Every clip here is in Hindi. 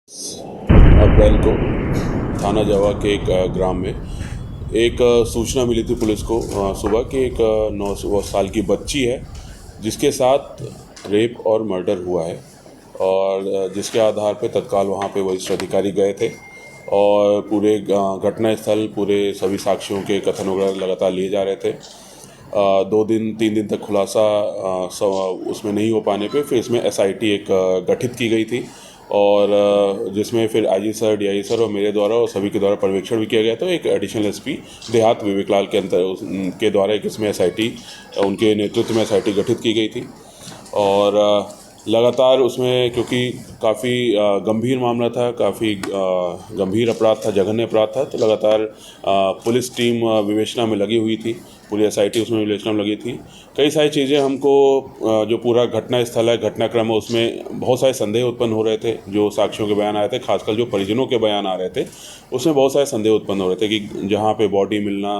अप्रैल को थाना जावा के एक ग्राम में एक सूचना मिली थी पुलिस को सुबह कि एक 9 साल की बच्ची है जिसके साथ रेप और मर्डर हुआ है। और जिसके आधार पे तत्काल वहाँ पे वरिष्ठ अधिकारी गए थे और पूरे घटना स्थल पूरे सभी साक्ष्यों के कथन वगैरह लगातार लिए जा रहे थे। 2 दिन 3 दिन तक खुलासा उसमें नहीं हो पाने पे फिर इसमें एसआईटी एक गठित की गई थी और जिसमें फिर आईजी सर, डीआई सर और मेरे द्वारा और सभी के द्वारा पर्यवेक्षण भी किया गया। तो एक एडिशनल एसपी देहात विवेक लाल के के द्वारा एक इसमें एसआईटी उनके नेतृत्व में एसआईटी गठित की गई थी। और लगातार उसमें क्योंकि काफ़ी गंभीर मामला था, काफ़ी गंभीर अपराध था, जघन्य अपराध था, तो लगातार पुलिस टीम विवेचना में लगी हुई थी, पूरी एसआईटी उसमें विवेचना में लगी थी। कई सारी चीज़ें हमको जो पूरा घटना स्थल है, घटनाक्रम है, उसमें बहुत सारे संदेह उत्पन्न हो रहे थे। जो साक्ष्यों के बयान आए थे, खासकर जो परिजनों के बयान आ रहे थे, उसमें बहुत सारे संदेह उत्पन्न हो रहे थे कि जहाँ पे बॉडी मिलना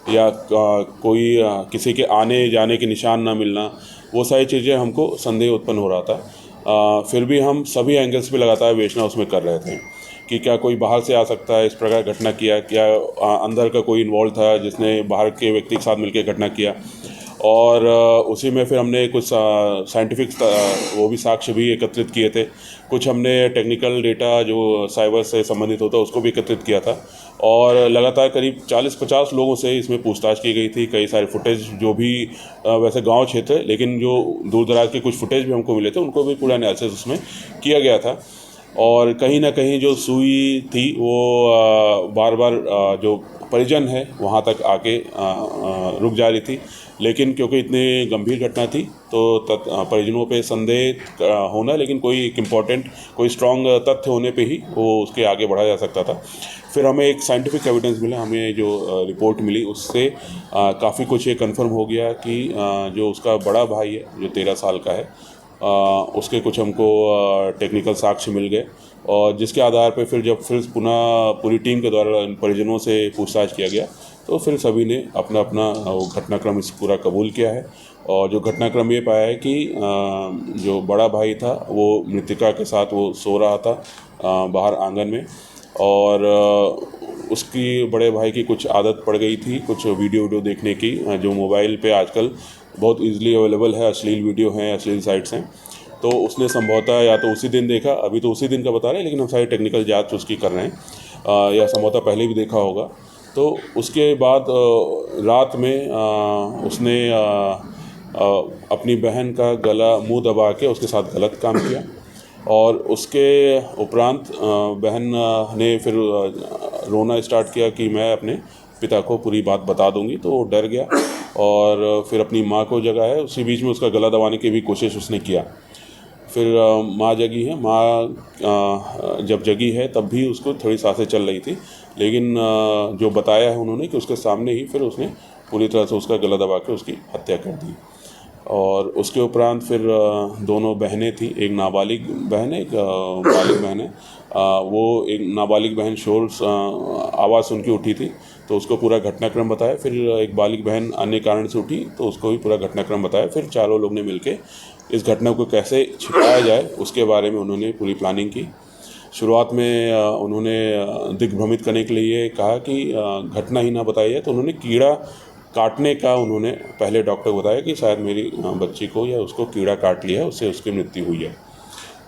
या कोई किसी के आने जाने के निशान ना मिलना, वो सारी चीज़ें हमको संदेह उत्पन्न हो रहा था। फिर भी हम सभी एंगल्स पे लगातार विवेचना उसमें कर रहे थे कि क्या कोई बाहर से आ सकता है, इस प्रकार घटना किया, क्या अंदर का कोई इन्वॉल्व था जिसने बाहर के व्यक्ति के साथ मिलकर घटना किया। और उसी में फिर हमने कुछ साइंटिफिक वो भी साक्ष्य भी एकत्रित किए थे। कुछ हमने टेक्निकल डेटा जो साइबर से संबंधित होता है उसको भी एकत्रित किया था। और लगातार करीब 40-50 लोगों से इसमें पूछताछ की गई थी। कई सारे फुटेज जो भी वैसे गांव क्षेत्र है, लेकिन जो दूर दराज के कुछ फुटेज भी हमको मिले थे, उनको भी पूरा एनालिसिस उसमें किया गया था। और कहीं ना कहीं जो सुई थी वो बार बार जो परिजन है वहाँ तक आके रुक जा रही थी। लेकिन क्योंकि इतनी गंभीर घटना थी तो परिजनों पे संदेह होना, लेकिन कोई एक इम्पॉर्टेंट कोई स्ट्रॉन्ग तथ्य होने पे ही वो उसके आगे बढ़ा जा सकता था। फिर हमें एक साइंटिफिक एविडेंस मिला, हमें जो रिपोर्ट मिली उससे काफ़ी कुछ ये कंफर्म हो गया कि जो उसका बड़ा भाई है जो 13 साल का है, उसके कुछ हमको टेक्निकल साक्ष्य मिल गए। और जिसके आधार पर फिर जब फिर पुनः पूरी टीम के द्वारा परिजनों से पूछताछ किया गया तो फिर सभी ने अपना अपना घटनाक्रम इस पूरा कबूल किया है। और जो घटनाक्रम ये पाया है कि जो बड़ा भाई था वो मृतिका के साथ वो सो रहा था बाहर आंगन में। और उसकी बड़े भाई की कुछ आदत पड़ गई थी कुछ वीडियो देखने की, जो मोबाइल पे आजकल बहुत इजीली अवेलेबल है, अश्लील वीडियो हैं, अश्लील साइट्स हैं। तो उसने संभवतः या तो उसी दिन देखा, अभी तो उसी दिन का बता रहे हैं, लेकिन हम सारी टेक्निकल जांच उसकी कर रहे हैं, या संभवतः पहले भी देखा होगा। तो उसके बाद रात में उसने अपनी बहन का गला मुंह दबा के उसके साथ गलत काम किया। और उसके उपरांत बहन ने फिर रोना स्टार्ट किया कि मैं अपने पिता को पूरी बात बता दूंगी। तो वो डर गया और फिर अपनी माँ को जगाया। उसी बीच में उसका गला दबाने की भी कोशिश उसने किया। फिर माँ जगी है, माँ जब जगी है तब भी उसको थोड़ी सांसें चल रही थी, लेकिन जो बताया है उन्होंने कि उसके सामने ही फिर उसने पूरी तरह से उसका गला दबा के उसकी हत्या कर दी। और उसके उपरांत फिर दोनों बहनें थी, एक नाबालिग बहन है, एक बालिग बहन है। वो एक नाबालिग बहन शोर आवाज़ सुन के उठी थी तो उसको पूरा घटनाक्रम बताया। फिर एक बालिग बहन अन्य कारण से उठी तो उसको भी पूरा घटनाक्रम बताया। फिर चारों लोग ने मिलके इस घटना को कैसे छिपाया जाए उसके बारे में उन्होंने पूरी प्लानिंग की। शुरुआत में उन्होंने दिग्भ्रमित करने के लिए कहा कि घटना ही ना बताई है, तो उन्होंने कीड़ा काटने का उन्होंने पहले डॉक्टर को बताया कि शायद मेरी बच्ची को या उसको कीड़ा काट लिया है, उससे उसकी मृत्यु हुई है।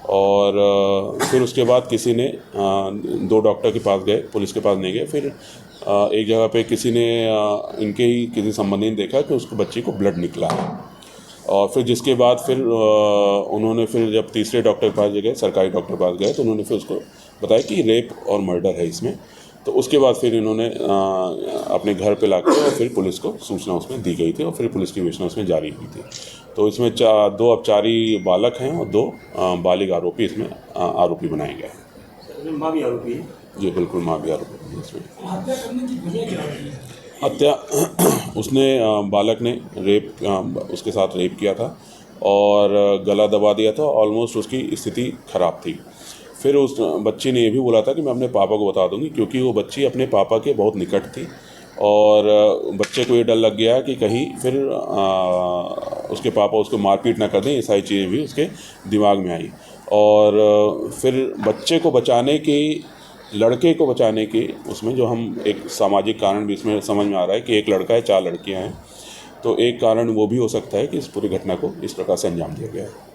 और फिर उसके बाद किसी ने 2 डॉक्टर के पास गए, पुलिस के पास नहीं गए। फिर एक जगह पे किसी ने इनके ही किसी संबंधी ने देखा कि उसको बच्ची को ब्लड निकला है। और फिर जिसके बाद फिर उन्होंने फिर जब तीसरे डॉक्टर के पास गए, सरकारी डॉक्टर के पास गए, तो उन्होंने फिर उसको बताया कि रेप और मर्डर है इसमें। तो उसके बाद फिर इन्होंने अपने घर पे लाकर और फिर पुलिस को सूचना उसमें दी गई थी और फिर पुलिस की विवेचना उसमें जारी हुई थी। तो इसमें 2 अपचारी बालक हैं और 2 बालिग आरोपी इसमें आरोपी बनाए गए हैं। माँ भी आरोपी है? जी बिल्कुल, माँ भी आरोपी है इसमें। हत्या करने की वजह क्या है? हत्या उसने बालक ने उसके साथ रेप किया था और गला दबा दिया था। ऑलमोस्ट उसकी स्थिति ख़राब थी। फिर उस बच्ची ने ये भी बोला था कि मैं अपने पापा को बता दूंगी, क्योंकि वो बच्ची अपने पापा के बहुत निकट थी। और बच्चे को ये डर लग गया कि कहीं फिर उसके पापा उसको मारपीट ना कर दें, ये सारी चीज़ें भी उसके दिमाग में आई। और फिर बच्चे को बचाने की, लड़के को बचाने की, उसमें जो हम एक सामाजिक कारण भी इसमें समझ में आ रहा है कि एक लड़का है, 4 लड़कियां हैं, तो एक कारण वो भी हो सकता है कि इस पूरी घटना को इस प्रकार से अंजाम दिया गया है।